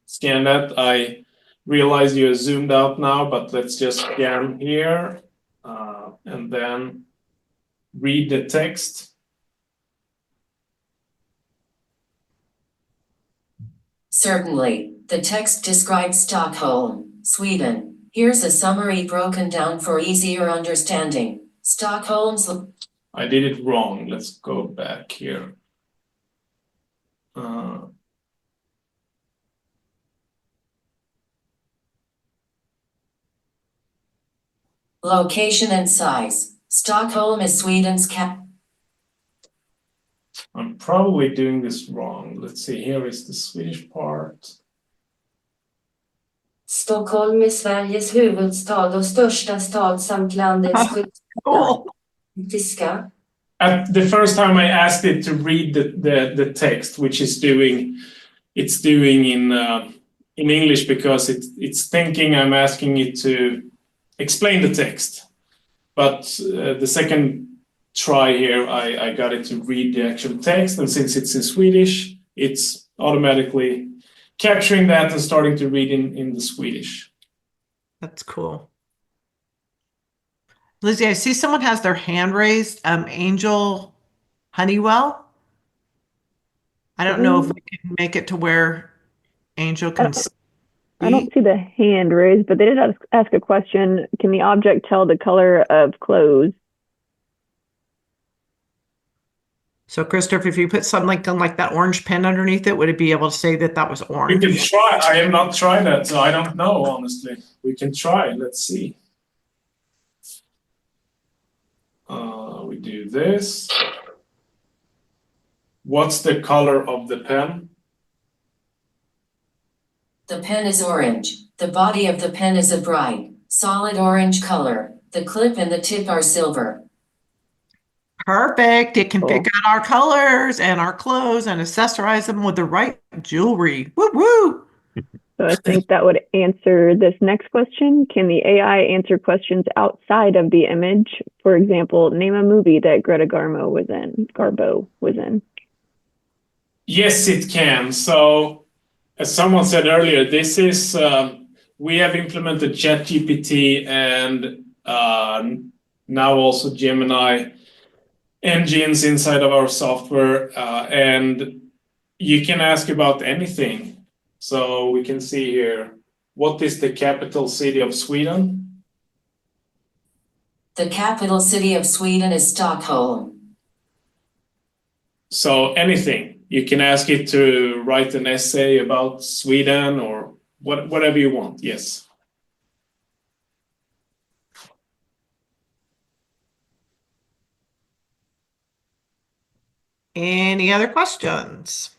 scan that. I realize you're zoomed out now, but let's just scan here and then read the text. Certainly, the text describes Stockholm, Sweden. Here's a summary broken down for easier understanding. Stockholm's... I did it wrong. Let's go back here. Location and size. Stockholm is Sweden's cap. I'm probably doing this wrong. Let's see, here is the Swedish part. Stockholm är Sveriges huvudstad och största stad samt landets Cool. tyska. At the first time I asked it to read the text, which it's doing in English because it's thinking I'm asking it to explain the text. But the second try here, I got it to read the actual text, and since it's in Swedish, it's automatically capturing that and starting to read in the Swedish. That's cool. Lizzie, I see someone has their hand raised. Angel Honeywell. I don't know if we can make it to where Angel can speak. I don't see the hand raised, but they did ask a question. Can the object tell the color of clothes? So, Christopher, if you put something like that orange pen underneath it, would it be able to say that was orange? We can try. I have not tried that, so I don't know, honestly. We can try. Let's see. We do this. What's the color of the pen? The pen is orange. The body of the pen is a bright, solid orange color. The clip and the tip are silver. Perfect. It can pick Cool. out our colors and our clothes and accessorize them with the right jewelry. Woo woo. So I think that would answer this next question. Can the AI answer questions outside of the image? For example, name a movie that Greta Garbo was in. Yes, it can. So, as someone said earlier, this is we have implemented ChatGPT and now also Gemini engines inside of our software, and you can ask about anything. So we can see here, what is the capital city of Sweden? The capital city of Sweden is Stockholm. So anything. You can ask it to write an essay about Sweden or whatever you want. Yes. Any other questions?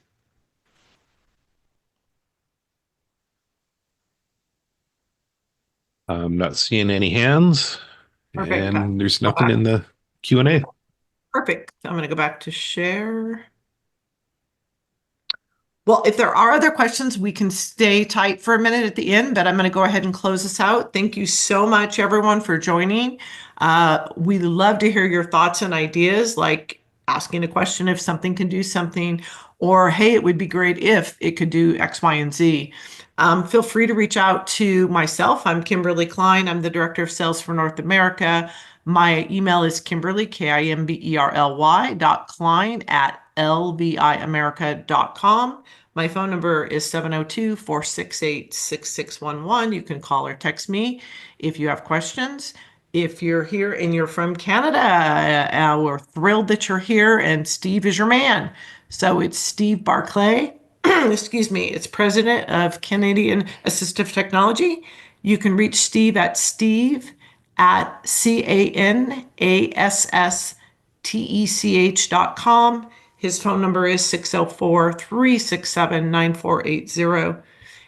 I'm not seeing any hands, Perfect. and there's nothing in the Q&A. Perfect. I'm going to go back to share. Well, if there are other questions, we can stay tight for a minute at the end, but I'm going to go ahead and close this out. Thank you so much, everyone, for joining. We love to hear your thoughts and ideas, like asking a question if something can do something, or hey, it would be great if it could do X, Y, and Z. Feel free to reach out to myself. I'm Kimberly Cline. I'm the Director of Sales for North America. My email is Kimberly, Kimberly, .Cline at lviamerica.com. My phone number is 702-468-6611. You can call or text me if you have questions. If you're here and you're from Canada, we're thrilled that you're here, and Steve is your man. So it's Steve Barclay. Excuse me, it's president of Canadian Assistive Technology. You can reach Steve at CANASSTECH.com. His phone number is 604-367-9480.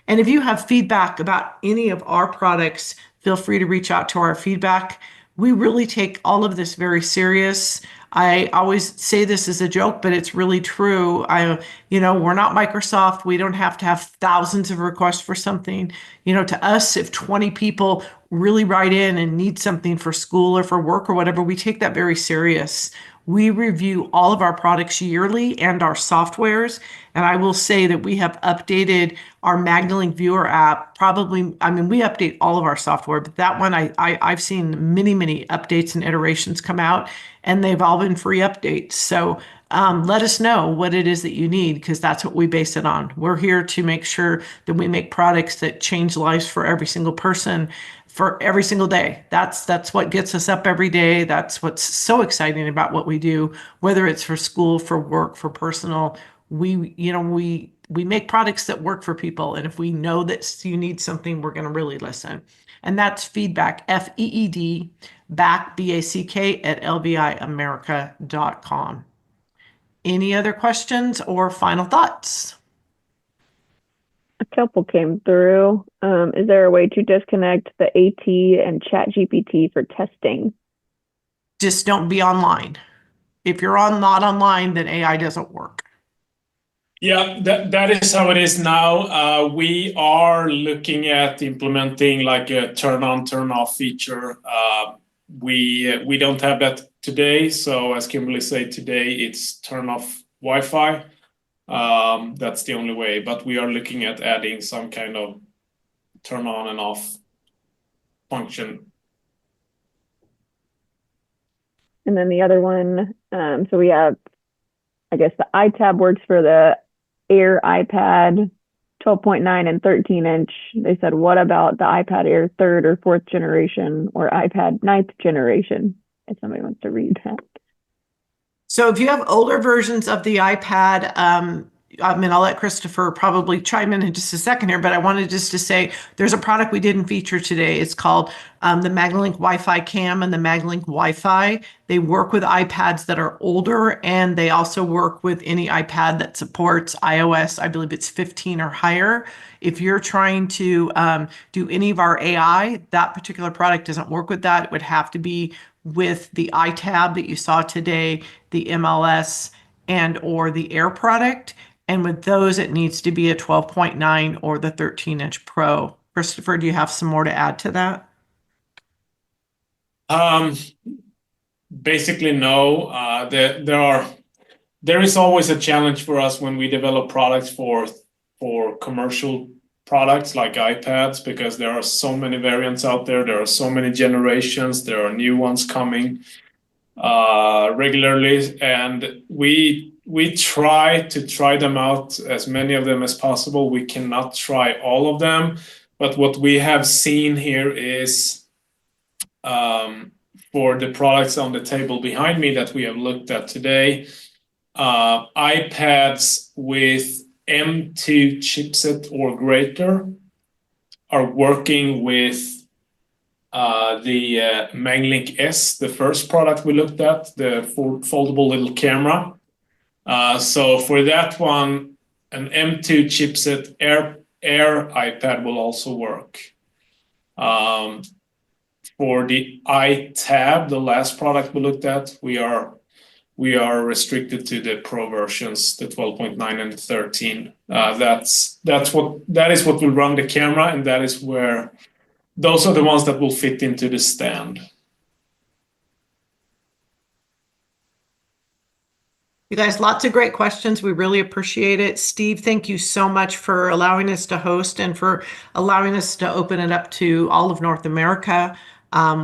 And if you have feedback about any of our products, feel free to reach out to our feedback. We really take all of this very serious. I always say this as a joke, but it's really true. We're not Microsoft. We don't have to have thousands of requests for something. To us, if 20 people really write in and need something for school or for work or whatever, we take that very serious. We review all of our products yearly and our softwares. And I will say that we have updated our Magnilink viewer app. We update all of our software, but that one I've seen many, many updates and iterations come out, and they've all been free updates. So let us know what it is that you need, because that's what we base it on. We're here to make sure that we make products that change lives for every single person for every single day. That's what gets us up every day. That's what's so exciting about what we do, whether it's for school, for work, for personal. We make products that work for people. And if we know that you need something, we're going to really listen. And that's feedback, FEED, back, BACK at lviamerica.com. Any other questions or final thoughts? A couple came through. Is there a way to disconnect the AT and ChatGPT for testing? Just don't be online. If you're not online, then AI doesn't work. Yeah, that is how it is now. We are looking at implementing like a turn on, turn off feature. We don't have that today. So as Kimberly said today, it's turn off Wi-Fi. That's the only way, but we are looking at adding some kind of turn on and off function. And then the other one, so we have, I guess the iTab works for the Air iPad 12.9 and 13-inch. They said, what about the iPad Air 3rd or 4th generation or iPad 9th generation? If somebody wants to read that. So if you have older versions of the iPad, I mean, I'll let Christopher probably chime in just a second here, but I wanted just to say there's a product we didn't feature today. It's called the Magnilink Wi-Fi Cam and the Magnilink Wi-Fi. They work with iPads that are older, and they also work with any iPad that supports iOS. I believe it's 15 or higher. If you're trying to do any of our AI, that particular product doesn't work with that. It would have to be with the iTab that you saw today, the MLS, and or the Air product. And with those, it needs to be a 12.9 or the 13-inch Pro. Christopher, do you have some more to add to that? Basically, no. There is always a challenge for us when we develop products for commercial products like iPads, because there are so many variants out there. There are so many generations. There are new ones coming regularly, and we try them out, as many of them as possible. We cannot try all of them, but what we have seen here is for the products on the table behind me that we have looked at today, iPads with M2 chipset or greater are working with the Magnilink S, the first product we looked at, the foldable little camera. So for that one, an M2 chipset Air iPad will also work. For the iTab, the last product we looked at, we are restricted to the Pro versions, the 12.9 and the 13. That is what will run the camera, and that is where those are the ones that will fit into the stand. You guys, lots of great questions. We really appreciate it. Steve, thank you so much for allowing us to host and for allowing us to open it up to all of North America.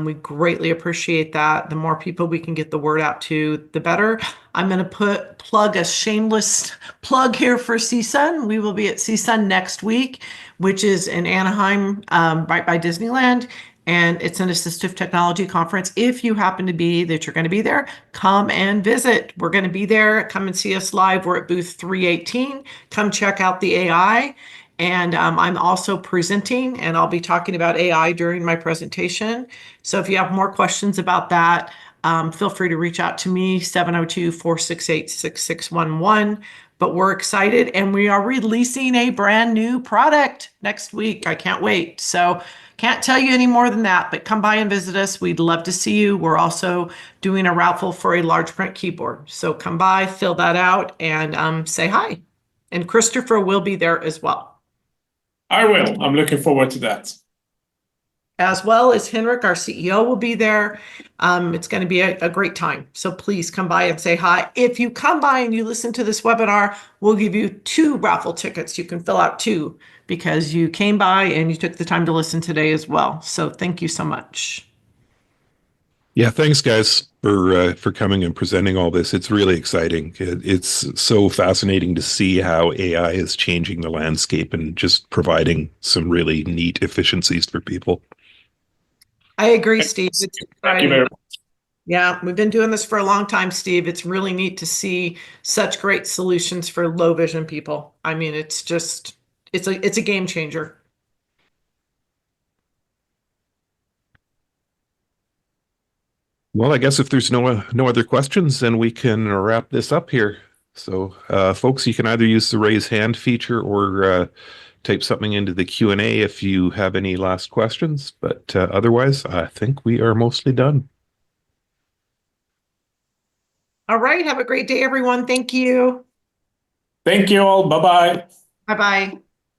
We greatly appreciate that. The more people we can get the word out to, the better. I'm going to plug a shameless plug here for CSUN. We will be at CSUN next week, which is in Anaheim, right by Disneyland. And it's an assistive technology conference. If you happen to be that you're going to be there, come and visit. We're going to be there. Come and see us live. We're at booth 318. Come check out the AI. And I'm also presenting, and I'll be talking about AI during my presentation. So if you have more questions about that, feel free to reach out to me, 702-468-6611. But we're excited, and we are releasing a brand new product next week. I can't wait. So can't tell you any more than that, but come by and visit us. We'd love to see you. We're also doing a raffle for a large print keyboard. So come by, fill that out, and say hi. And Christopher will be there as well. I will. I'm looking forward to that. As well as Henrik, our CEO, will be there. It's going to be a great time. So please come by and say hi. If you come by and you listen to this webinar, we'll give you 2 raffle tickets. You can fill out 2 because you came by and you took the time to listen today as well. So thank you so much. Yeah, thanks, guys, for coming and presenting all this. It's really exciting. It's so fascinating to see how AI is changing the landscape and just providing some really neat efficiencies for people. I agree, Steve. It's Thank you very much. Yeah, we've been doing this for a long time, Steve. It's really neat to see such great solutions for low vision people. I mean, it's a game changer. Well, I guess if there's no other questions, then we can wrap this up here. So, folks, you can either use the raise hand feature or type something into the Q&A if you have any last questions. But otherwise, I think we are mostly done. All right. Have a great day, everyone. Thank you. Thank you all. Bye-bye. Bye-bye.